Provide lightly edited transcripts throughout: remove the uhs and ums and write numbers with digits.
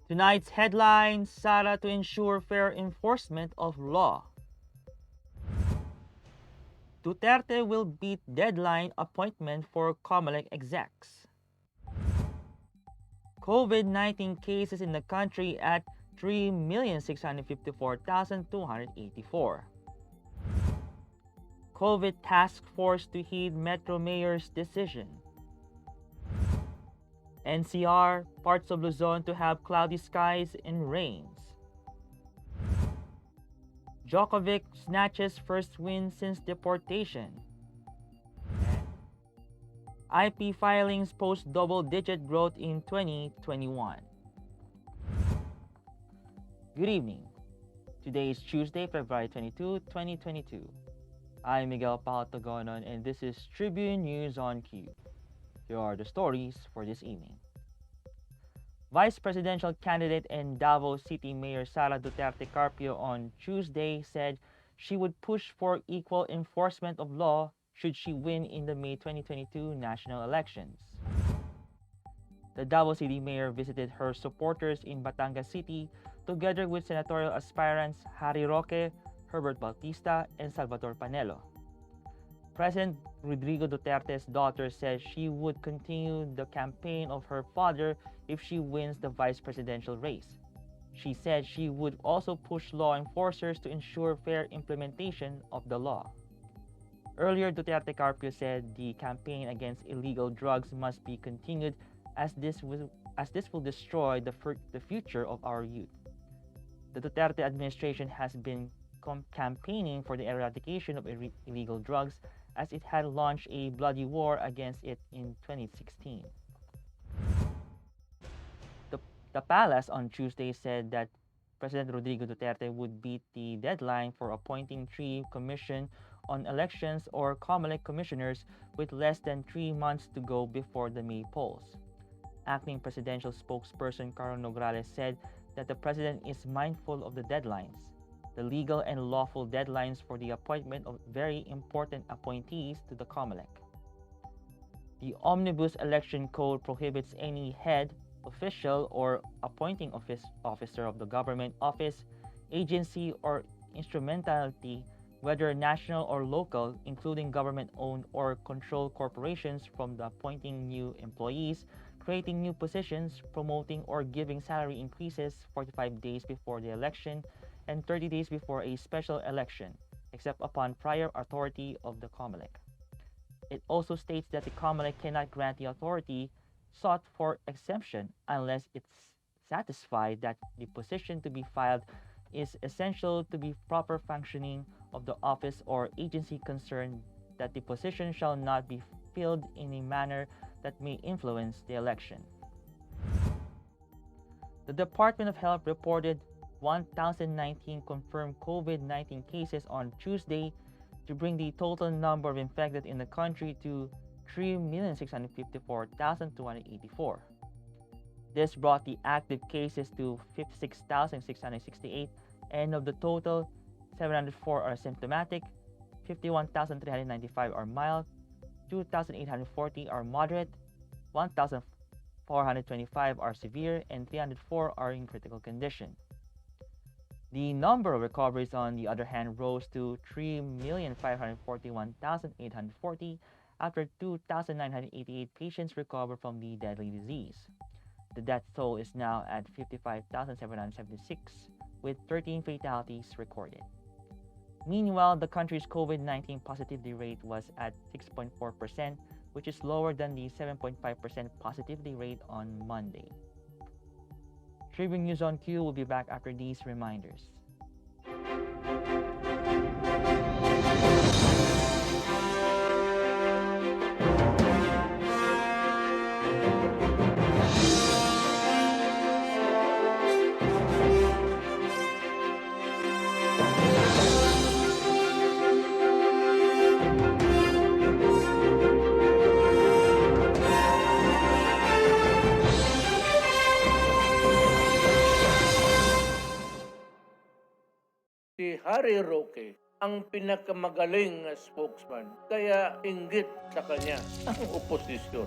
Tonight's headlines: Sara to ensure fair enforcement of law. Duterte will beat deadline appointment for Comelec execs. COVID-19 cases in the country at 3,654,284. COVID task force to heed Metro Mayor's decision. NCR, parts of Luzon to have cloudy skies and rains. Djokovic snatches first win since deportation. IP filings post double-digit growth in 2021. Good evening. Today is Tuesday, February 22, 2022. I'm Miguel Paltagonon and this is Tribune News on Cue. Here are the stories for this evening. Vice presidential candidate and Davao City Mayor Sara Duterte Carpio on Tuesday said she would push for equal enforcement of law should she win in the May 2022 national elections. The Davao City Mayor visited her supporters in Batangas City together with senatorial aspirants Harry Roque, Herbert Bautista, and Salvador Panelo. President Rodrigo Duterte's daughter says she would continue the campaign of her father if she wins the vice presidential race. She said she would also push law enforcers to ensure fair implementation of the law. Earlier, Duterte Carpio said the campaign against illegal drugs must be continued as this will destroy the future of our youth. The Duterte administration has been campaigning for the eradication of illegal drugs as it had launched a bloody war against it in 2016. The palace on Tuesday said that President Rodrigo Duterte would beat the deadline for appointing three Commission on Elections or Comelec commissioners with less than 3 months to go before the May polls. Acting presidential spokesperson Carlo Nograles said that the president is mindful of the deadlines, the legal and lawful deadlines for the appointment of very important appointees to the Comelec. The Omnibus Election Code prohibits any head, official, or appointing officer of the government office, agency, or instrumentality, whether national or local, including government-owned or controlled corporations, from the appointing new employees, creating new positions, promoting or giving salary increases 45 days before the election and 30 days before a special election, except upon prior authority of the Comelec. It also states that the Comelec cannot grant the authority sought for exemption unless it's satisfied that the position to be filed is essential to the proper functioning of the office or agency concerned, that the position shall not be filled in a manner that may influence the election. The Department of Health reported 1,019 confirmed COVID-19 cases on Tuesday to bring the total number of infected in the country to 3,654,284. This brought the active cases to 56,668, and of the total, 704 are symptomatic, 51,395 are mild, 2,840 are moderate, 1,425 are severe, and 304 are in critical condition. The number of recoveries, on the other hand, rose to 3,541,840 after 2,988 patients recovered from the deadly disease. The death toll is now at 55,776, with 13 fatalities recorded. Meanwhile, the country's COVID-19 positivity rate was at 6.4%, which is lower than the 7.5% positivity rate on Monday. Tribune News on Cue will be back after these reminders. Si Harry Roque ang pinakamagaling na spokesman, kaya inggit sa kanya ang oposisyon.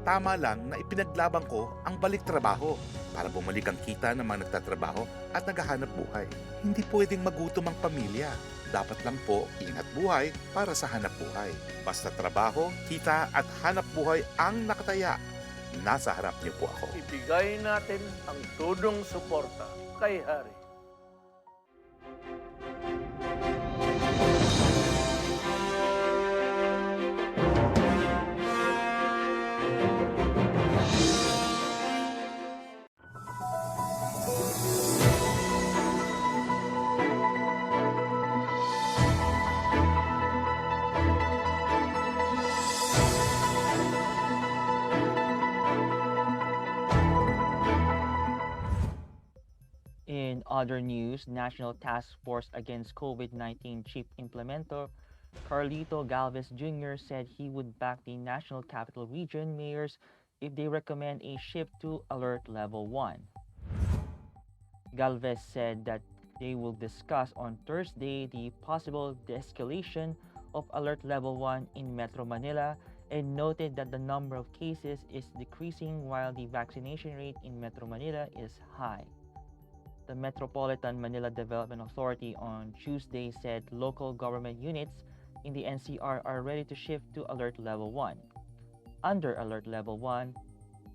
Tama lang na ipinaglaban ko ang balik trabaho. para bumalik ang kita ng mga nagtatrabaho at naghahanap buhay. Hindi pwedeng magutom ang pamilya. Dapat lang po ingat buhay para sa hanap buhay. Basta trabaho, kita at hanap buhay ang nakataya. Nasa harap niyo po ako. Ibigay natin ang tudong suporta kay Hari. In other news, National Task Force Against COVID-19 Chief Implementer Carlito Galvez Jr. said he would back the National Capital Region mayors if they recommend a shift to Alert Level 1. Galvez said that they will discuss on Thursday the possible de-escalation of Alert Level 1 in Metro Manila and noted that the number of cases is decreasing while the vaccination rate in Metro Manila is high. The Metropolitan Manila Development Authority on Tuesday said local government units in the NCR are ready to shift to Alert Level 1. Under Alert Level 1,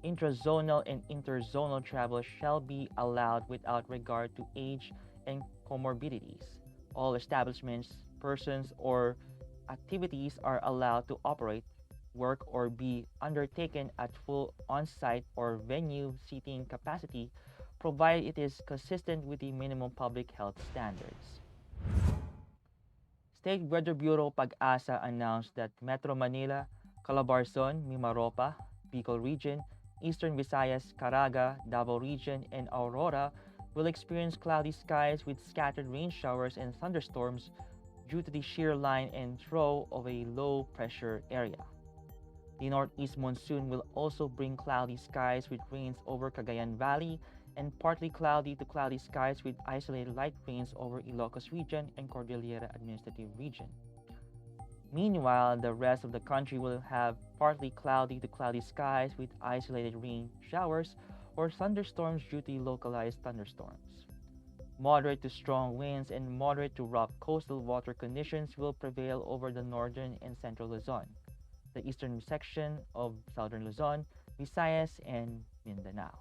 intrazonal and interzonal travel shall be allowed without regard to age and comorbidities. All establishments, persons, or activities are allowed to operate, work, or be undertaken at full on-site or venue seating capacity provided it is consistent with the minimum public health standards. State Weather Bureau Pag-asa announced that Metro Manila, Calabarzon, Mimaropa, Bicol Region, Eastern Visayas, Caraga, Davao Region, and Aurora will experience cloudy skies with scattered rain showers and thunderstorms due to the shear line and throw of a low-pressure area. The northeast monsoon will also bring cloudy skies with rains over Cagayan Valley and partly cloudy to cloudy skies with isolated light rains over Ilocos Region and Cordillera Administrative Region. Meanwhile, the rest of the country will have partly cloudy to cloudy skies with isolated rain showers or thunderstorms due to localized thunderstorms. Moderate to strong winds and moderate to rough coastal water conditions will prevail over the northern and central Luzon, the eastern section of southern Luzon, Visayas, and Mindanao.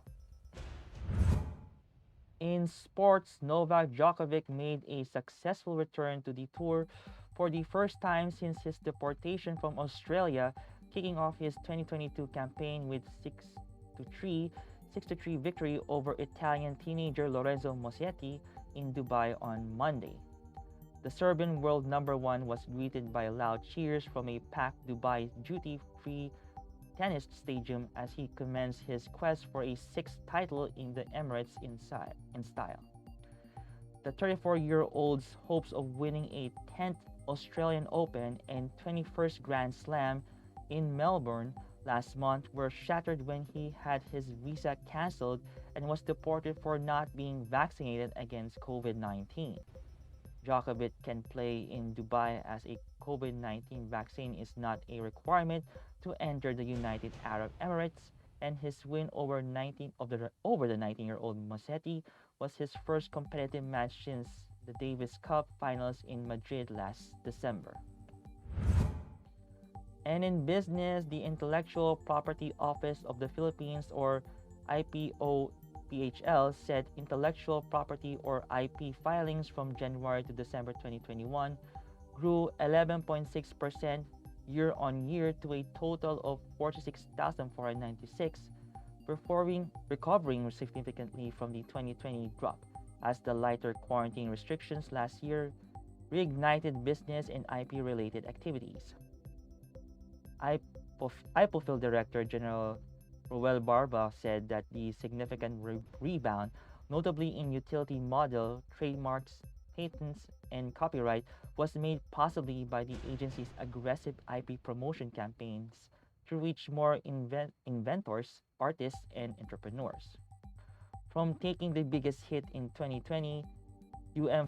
In sports, Novak Djokovic made a successful return to the tour for the first time since his deportation from Australia, kicking off his 2022 campaign with 6-3 victory over Italian teenager Lorenzo Musetti in Dubai on Monday. The Serbian world number one was greeted by loud cheers from a packed Dubai duty-free tennis stadium as he commenced his quest for a sixth title in the Emirates in style. The 34-year-old's hopes of winning a 10th Australian Open and 21st Grand Slam in Melbourne last month were shattered when he had his visa cancelled and was deported for not being vaccinated against COVID-19. Djokovic can play in Dubai as a COVID-19 vaccine is not a requirement to enter the United Arab Emirates, and his win over the 19-year-old Musetti was his first competitive match since the Davis Cup finals in Madrid last December. And in business, the Intellectual Property Office of the Philippines, or IPOPHL, said intellectual property or IP filings from January to December 2021 grew 11.6% year-on-year to a total of 46,496, recovering significantly from the 2020 drop, as the lighter quarantine restrictions last year reignited business and IP-related activities. IPOPHL Director General Roel Barba said that the significant rebound, notably in utility model, trademarks, patents, and copyright, was made possibly by the agency's aggressive IP promotion campaigns to reach more inventors, artists, and entrepreneurs. From taking the biggest hit in 2020,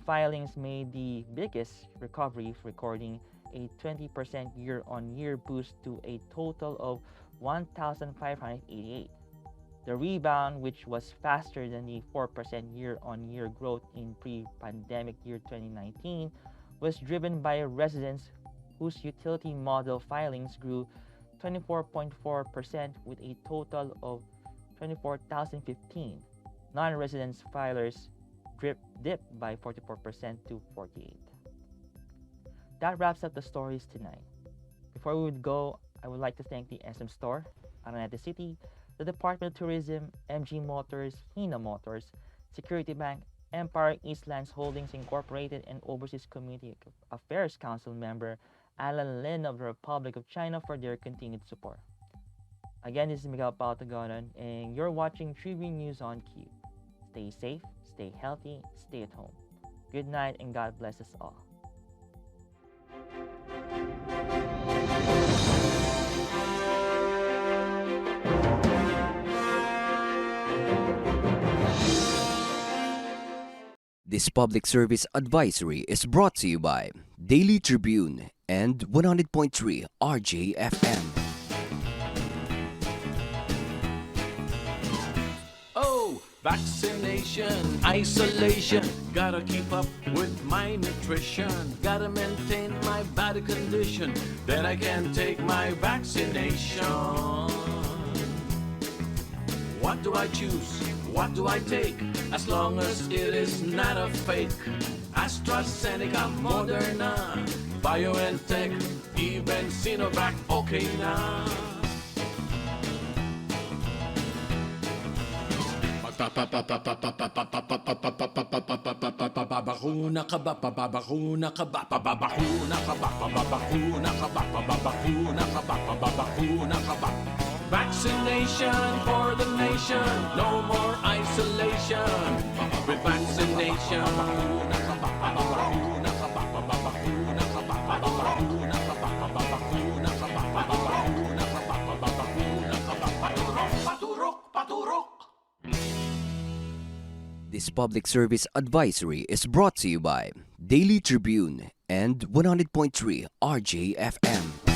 filings made the biggest recovery, recording a 20% year-on-year boost to a total of 1,588. The rebound, which was faster than the 4% year-on-year growth in pre-pandemic year 2019, was driven by residents whose utility model filings grew 24.4% with a total of 24,015. Non-residents filers dipped by 44% to 48. That wraps up the stories tonight. Before we would go, I would like to thank the SM Store, Araneta City, the Department of Tourism, MG Motors, Hina Motors, Security Bank, Empire Eastlands Holdings Incorporated, and Overseas Community Affairs Council member Alan Lin of the Republic of China for their continued support. Again, this is Miguel Pautagonon, and you're watching Tribune News on Cue. Stay safe, stay healthy, stay at home. Good night, and God bless us all. This public service advisory is brought to you by Daily Tribune and 100.3 RJFM. Oh, vaccination, isolation. Gotta keep up with my nutrition. Gotta maintain my body condition. Then I can take my vaccination. What do I choose? What do I take? As long as it is not a fake. AstraZeneca, Moderna, BioNTech, even Sinovac, okay na. Babakuna ka ba? Babakuna ka ba? Babakuna ka ba? Babakuna ka ba? Babakuna ka ba? Babakuna ka ba? Vaccination for the nation, no more isolation. With vaccination, babakuna ka ba? Babakuna ka ba? Babakuna ka ba? Babakuna ka ba? Babakuna ka ba? Babakuna ka ba? Babakuna ka ba? Paturok, paturok, paturok. This public service advisory is brought to you by Daily Tribune and 100.3 RJFM.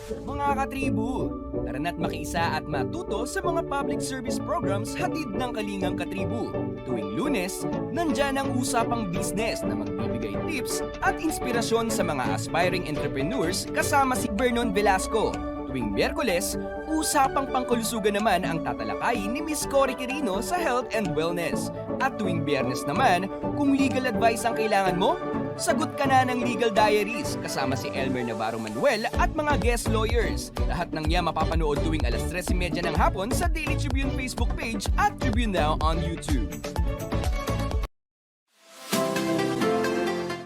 Mga katribu, tara na't makiisa at matuto sa mga public service programs hatid ng Kalingang Katribu. Tuwing Lunes, nandyan ang usapang business na magbibigay tips at inspirasyon sa mga aspiring entrepreneurs kasama si Vernon Velasco. Tuwing Miyerkules, usapang pangkalusugan naman ang tatalakayin ni Miss Cory Quirino sa Health and Wellness. At tuwing Biyernes naman, kung legal advice ang kailangan mo, sagot ka na ng Legal Diaries kasama si Elmer Navarro Manuel at mga guest lawyers. Lahat ng niya mapapanood tuwing alas 3:30 ng hapon sa Daily Tribune Facebook page at Tribune Now on YouTube.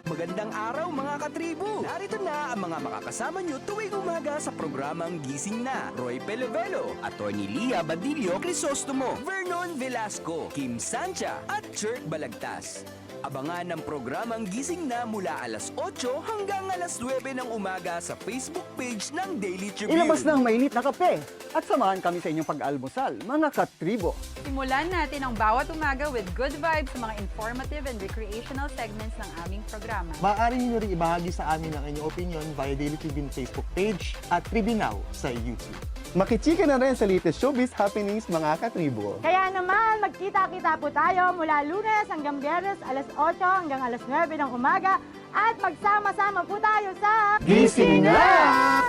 Magandang araw mga katribu! Narito na ang mga makakasama nyo tuwing umaga sa programang Gising Na. Roy Pelovelo, Atty. Lia Badillo Crisostomo, Vernon Velasco, Kim Sancha at Chert Balagtas. Abangan ang programang Gising Na mula alas 8 hanggang alas 9 ng umaga sa Facebook page ng Daily Tribune. Ilabas na ang mainit na kape at samahan kami sa inyong pag-almusal, mga katribo. Simulan natin ang bawat umaga with good vibes sa mga informative and recreational segments ng aming programa. Maaari niyo rin ibahagi sa amin ang inyong opinion via Daily Tribune Facebook page at Tribune Now sa YouTube. Makichika na rin sa latest showbiz happenings, mga katribo. Kaya naman, magkita-kita po tayo mula Lunes hanggang Biyernes, alas 8 hanggang alas 9 ng umaga at magsama-sama po tayo sa Gising Na!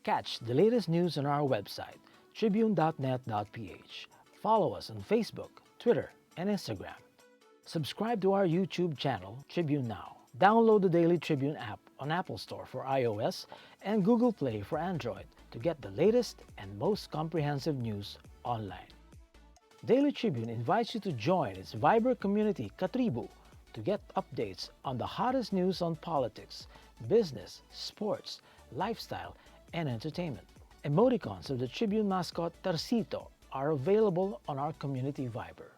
Catch the latest news on our website, tribune.net.ph. Follow us on Facebook, Twitter, and Instagram. Subscribe to our YouTube channel, Tribune Now. Download the Daily Tribune app on Apple Store for iOS and Google Play for Android to get the latest and most comprehensive news online. Daily Tribune invites you to join its Viber community, Katribu, to get updates on the hottest news on politics, business, sports, lifestyle, and entertainment. Emoticons of the Tribune mascot Tarsito are available on our community Viber.